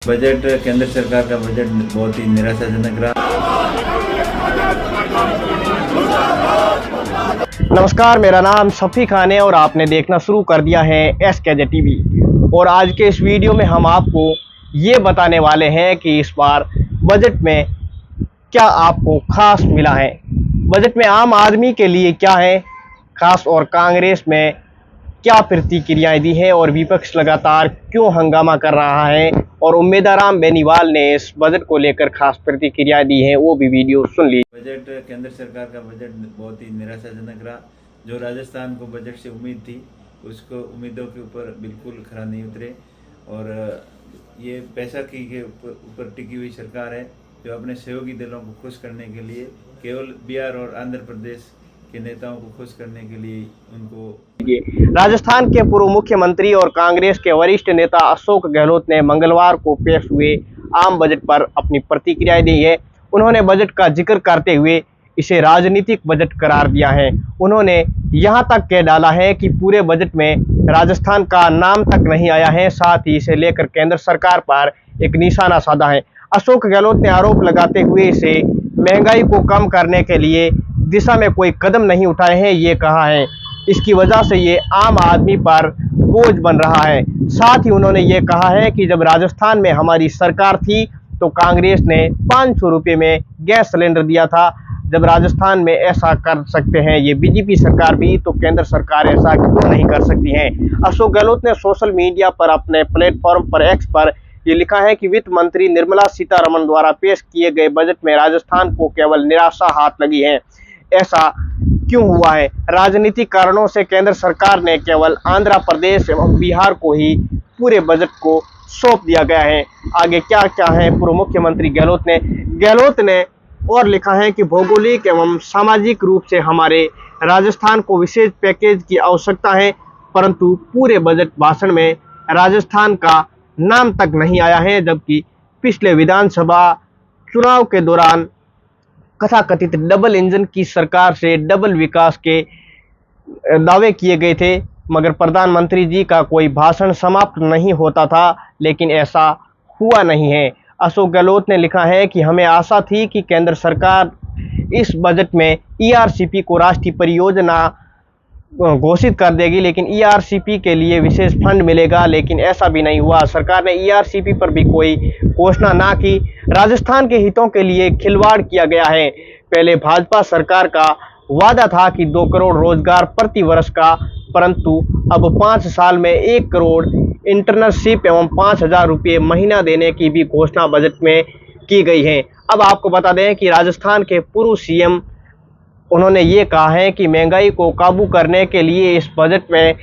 Budget केंद्र सरकार का बजट बहुत ही निराशाजनक रहा। नमस्कार, मेरा नाम शफी खान है और आपने देखना शुरू कर दिया है SKJ टीवी। और आज के इस वीडियो में हम आपको ये बताने वाले हैं कि इस बार बजट में क्या आपको खास मिला है, बजट में आम आदमी के लिए क्या है खास, और कांग्रेस में क्या प्रतिक्रियाएं दी है और विपक्ष लगातार क्यों हंगामा कर रहा है, और उम्मीदवार राम बेनीवाल ने इस बजट को लेकर खास प्रतिक्रियाएं दी हैं, वो भी वीडियो सुन लीजिए। बजट केंद्र सरकार का बजट बहुत ही निराशाजनक रहा। जो राजस्थान को बजट से उम्मीद थी उसको उम्मीदों के ऊपर बिल्कुल खरा नहीं उतरे, और ये पैसा की के ऊपर टिकी हुई सरकार है जो अपने सहयोगी दलों को खुश करने के लिए केवल बिहार और आंध्र प्रदेश के नेताओं को खुश करने के लिए उनको। राजस्थान के पूर्व मुख्यमंत्री और कांग्रेस के वरिष्ठ नेता अशोक गहलोत ने मंगलवार को पेश हुए आम बजट पर अपनी प्रतिक्रिया दी है। उन्होंने बजट का जिक्र करते हुए इसे राजनीतिक बजट करार दिया है। उन्होंने यहां तक कह डाला है कि पूरे बजट में राजस्थान का नाम तक नहीं आया है, साथ ही इसे लेकर केंद्र सरकार पर एक निशाना साधा है। अशोक गहलोत ने आरोप लगाते हुए इसे महंगाई को कम करने के लिए दिशा में कोई कदम नहीं उठाए हैं, ये कहा है। इसकी वजह से ये आम आदमी पर बोझ बन रहा है। साथ ही उन्होंने ये कहा है कि जब राजस्थान में हमारी सरकार थी तो कांग्रेस ने 500 रुपये में गैस सिलेंडर दिया था। जब राजस्थान में ऐसा कर सकते हैं ये बीजेपी सरकार भी, तो केंद्र सरकार ऐसा क्यों नहीं कर सकती है। अशोक गहलोत ने सोशल मीडिया पर अपने प्लेटफॉर्म पर X पर ये लिखा है कि वित्त मंत्री निर्मला सीतारमण द्वारा पेश किए गए बजट में राजस्थान को केवल निराशा हाथ लगी है। ऐसा क्यों हुआ है? राजनीतिक कारणों से केंद्र सरकार ने केवल आंध्र प्रदेश एवं बिहार को ही पूरे बजट को सौंप दिया गया है। आगे क्या क्या है पूर्व मुख्यमंत्री गहलोत ने और लिखा है कि भौगोलिक एवं सामाजिक रूप से हमारे राजस्थान को विशेष पैकेज की आवश्यकता है, परंतु पूरे बजट भाषण में राजस्थान का नाम तक नहीं आया है, जबकि पिछले विधानसभा चुनाव के दौरान कथाकथित डबल इंजन की सरकार से डबल विकास के दावे किए गए थे, मगर प्रधानमंत्री जी का कोई भाषण समाप्त नहीं होता था, लेकिन ऐसा हुआ नहीं है। अशोक गहलोत ने लिखा है कि हमें आशा थी कि केंद्र सरकार इस बजट में ERCP को राष्ट्रीय परियोजना घोषित कर देगी, लेकिन ERCP के लिए विशेष फंड मिलेगा, लेकिन ऐसा भी नहीं हुआ। सरकार ने ERCP पर भी कोई घोषणा ना की। राजस्थान के हितों के लिए खिलवाड़ किया गया है। पहले भाजपा सरकार का वादा था कि 2 करोड़ रोजगार प्रति वर्ष का, परंतु अब 5 साल में 1 करोड़ इंटर्नशिप एवं 5,000 रुपये महीना देने की भी घोषणा बजट में की गई है। अब आपको बता दें कि राजस्थान के पूर्व CM उन्होंने ये कहा है कि महंगाई को काबू करने के लिए इस बजट में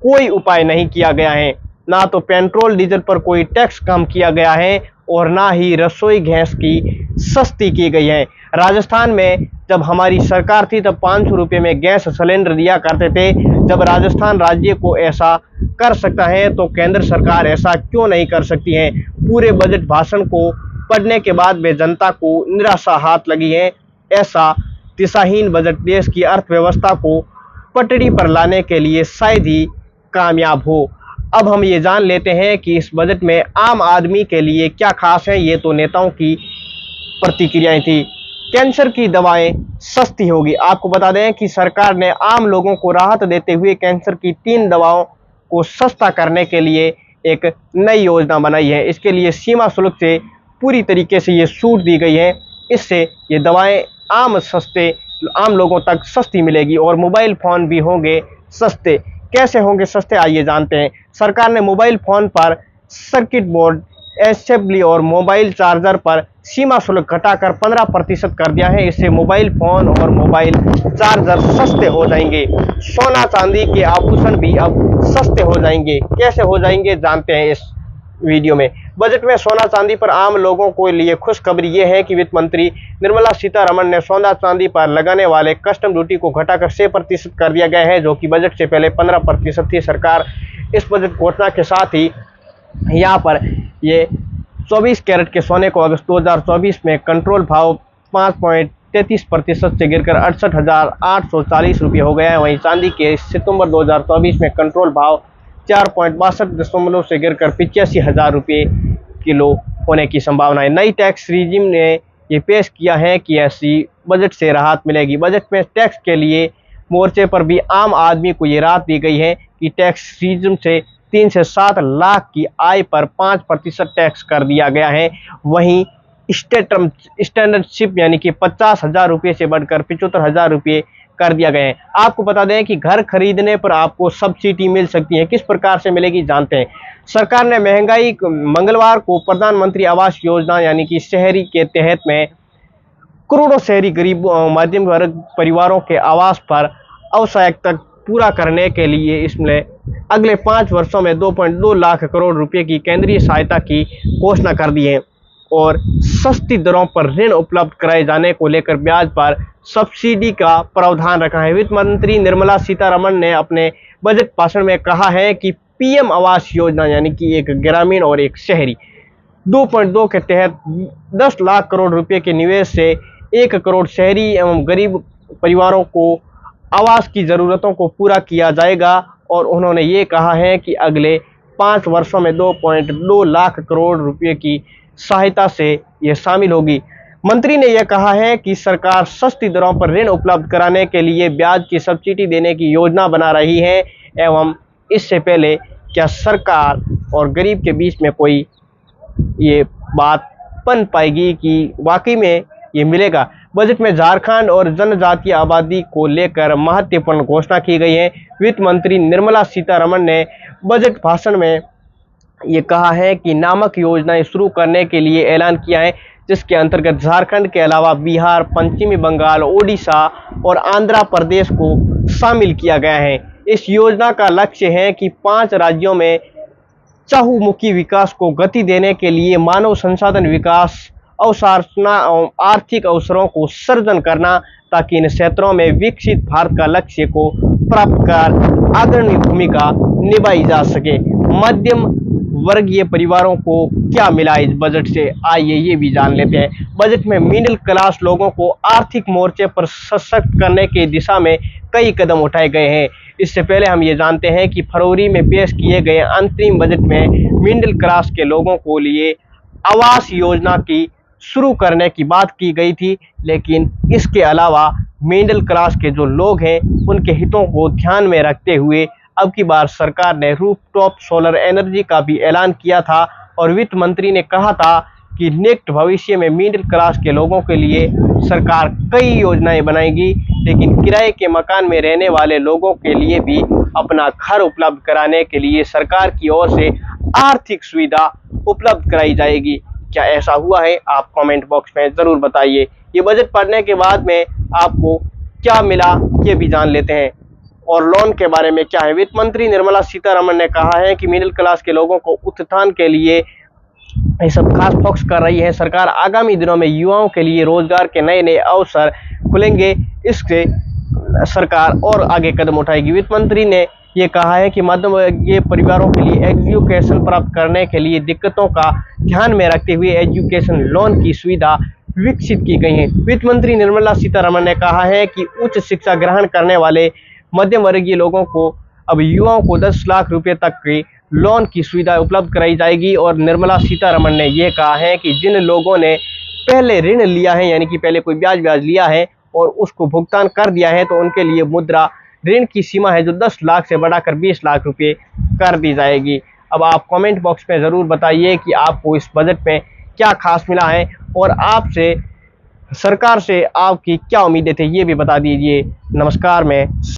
कोई उपाय नहीं किया गया है। ना तो पेट्रोल डीजल पर कोई टैक्स कम किया गया है और ना ही रसोई गैस की सस्ती की गई है। राजस्थान में जब हमारी सरकार थी तब 500 रुपये में गैस सिलेंडर दिया करते थे। जब राजस्थान राज्य को ऐसा कर सकता है तो केंद्र सरकार ऐसा क्यों नहीं कर सकती है। पूरे बजट भाषण को पढ़ने के बाद में जनता को निराशा हाथ लगी है। ऐसा दिशाहीन बजट देश की अर्थव्यवस्था को पटरी पर लाने के लिए शायद ही कामयाब हो। अब हम ये जान लेते हैं कि इस बजट में आम आदमी के लिए क्या खास है। ये तो नेताओं की प्रतिक्रियाएं थी। कैंसर की दवाएं सस्ती होगी। आपको बता दें कि सरकार ने आम लोगों को राहत देते हुए कैंसर की 3 दवाओं को सस्ता करने के लिए एक नई योजना बनाई है। इसके लिए सीमा शुल्क से पूरी तरीके से ये छूट दी गई है। इससे ये दवाएं आम लोगों तक सस्ती मिलेगी और मोबाइल फ़ोन भी होंगे सस्ते। कैसे होंगे सस्ते, आइए जानते हैं। सरकार ने मोबाइल फ़ोन पर सर्किट बोर्ड असेंबली और मोबाइल चार्जर पर सीमा शुल्क घटाकर 15% कर दिया है। इससे मोबाइल फ़ोन और मोबाइल चार्जर सस्ते हो जाएंगे। सोना चांदी के आभूषण भी अब सस्ते हो जाएंगे। कैसे हो जाएंगे जानते हैं इस वीडियो में। बजट में सोना चांदी पर आम लोगों को लिए खुशखबरी ये है कि वित्त मंत्री निर्मला सीतारमण ने सोना चांदी पर लगाने वाले कस्टम ड्यूटी को घटाकर 6% कर दिया गया है, जो कि बजट से पहले 15% थी। सरकार इस बजट घोषणा के साथ ही यहाँ पर ये 24 कैरेट के सोने को अगस्त 2024 में कंट्रोल भाव 5.33% से गिरकर 68,840 रुपये हो गया है। वहीं चांदी के सितंबर 2024 में कंट्रोल भाव 4.62 दशमलव से गिरकर 85,000 रुपये किलो होने की संभावना है। नई टैक्स रिजिम ने ये पेश किया है कि ऐसी बजट से राहत मिलेगी। बजट में टैक्स के लिए मोर्चे पर भी आम आदमी को ये राहत दी गई है कि टैक्स रिजिम से 3 से 7 लाख की आय पर 5% टैक्स कर दिया गया है। वहीं स्टैंडर्डशिप यानी कि 50,000 रुपये से बढ़कर 75,000 रुपये कर दिया गया है। आपको बता दें कि घर खरीदने पर आपको सब्सिडी मिल सकती है। किस प्रकार से मिलेगी जानते हैं। सरकार ने मंगलवार को प्रधानमंत्री आवास योजना यानी कि शहरी के तहत में करोड़ों शहरी गरीब मध्यम वर्ग परिवारों के आवास पर आवश्यकता पूरा करने के लिए इसमें अगले 5 वर्षों में 2.2 लाख करोड़ रुपए की केंद्रीय सहायता की घोषणा कर दी है और सस्ती दरों पर ऋण उपलब्ध कराए जाने को लेकर ब्याज पर सब्सिडी का प्रावधान रखा है। वित्त मंत्री निर्मला सीतारमण ने अपने बजट भाषण में कहा है कि पीएम आवास योजना यानी कि एक ग्रामीण और एक शहरी 2.2 के तहत 10 लाख करोड़ रुपए के निवेश से 1 करोड़ शहरी एवं गरीब परिवारों को आवास की ज़रूरतों को पूरा किया जाएगा और उन्होंने ये कहा है कि अगले 5 वर्षों में 2.2 लाख करोड़ रुपए की सहायता से ये शामिल होगी। मंत्री ने यह कहा है कि सरकार सस्ती दरों पर ऋण उपलब्ध कराने के लिए ब्याज की सब्सिडी देने की योजना बना रही है एवं इससे पहले क्या सरकार और गरीब के बीच में कोई ये बात बन पाएगी कि वाकई में ये मिलेगा। बजट में झारखंड और जनजातीय आबादी को लेकर महत्वपूर्ण घोषणा की गई है। वित्त मंत्री निर्मला सीतारमण ने बजट भाषण में ये कहा है कि नामक योजनाएं शुरू करने के लिए ऐलान किया है, जिसके अंतर्गत झारखंड के अलावा बिहार, पश्चिमी बंगाल, ओडिशा और आंध्र प्रदेश को शामिल किया गया है। इस योजना का लक्ष्य है कि 5 राज्यों में चहुमुखी विकास को गति देने के लिए मानव संसाधन विकास, अवसंरचना एवं आर्थिक अवसरों को सृजन करना, ताकि इन क्षेत्रों में विकसित भारत का लक्ष्य को प्राप्त कर अग्रणी भूमिका निभाई जा सके। मध्यम वर्गीय परिवारों को क्या मिला इस बजट से, आइए ये भी जान लेते हैं। बजट में मिडिल क्लास लोगों को आर्थिक मोर्चे पर सशक्त करने की दिशा में कई कदम उठाए गए हैं। इससे पहले हम ये जानते हैं कि फरवरी में पेश किए गए अंतरिम बजट में मिडिल क्लास के लोगों को लिए आवास योजना की शुरू करने की बात की गई थी, लेकिन इसके अलावा मिडिल क्लास के जो लोग हैं उनके हितों को ध्यान में रखते हुए अब की बार सरकार ने रूफटॉप सोलर एनर्जी का भी ऐलान किया था और वित्त मंत्री ने कहा था कि नेक्स्ट भविष्य में मिडिल क्लास के लोगों के लिए सरकार कई योजनाएं बनाएगी, लेकिन किराए के मकान में रहने वाले लोगों के लिए भी अपना घर उपलब्ध कराने के लिए सरकार की ओर से आर्थिक सुविधा उपलब्ध कराई जाएगी। क्या ऐसा हुआ है? आप कमेंट बॉक्स में ज़रूर बताइए। ये बजट पढ़ने के बाद में आपको क्या मिला ये भी जान लेते हैं। और लोन के बारे में क्या है? वित्त मंत्री निर्मला सीतारमण ने कहा है कि मिडिल क्लास के लोगों को उत्थान के लिए ये सब खास फोकस कर रही है। सरकार आगामी दिनों में युवाओं के लिए रोजगार के नए नए अवसर खुलेंगे, इससे सरकार और आगे कदम उठाएगी। वित्त मंत्री ने ये कहा है कि मध्यम वर्गीय परिवारों के लिए एजुकेशन प्राप्त करने के लिए दिक्कतों का ध्यान में रखते हुए एजुकेशन लोन की सुविधा विकसित की गई है। वित्त मंत्री निर्मला सीतारमण ने कहा है कि उच्च शिक्षा ग्रहण करने वाले मध्यम वर्गीय लोगों को अब युवाओं को 10 लाख रुपए तक की लोन की सुविधा उपलब्ध कराई जाएगी और निर्मला सीतारमण ने यह कहा है कि जिन लोगों ने पहले ऋण लिया है यानी कि पहले कोई ब्याज लिया है और उसको भुगतान कर दिया है तो उनके लिए मुद्रा ऋण की सीमा है जो 10 लाख से बढ़ाकर 20 लाख रुपए कर दी जाएगी। अब आप कमेंट बॉक्स में ज़रूर बताइए कि आपको इस बजट में क्या खास मिला है और आपसे सरकार से आपकी क्या उम्मीदें थे, ये भी बता दीजिए। नमस्कार। मैं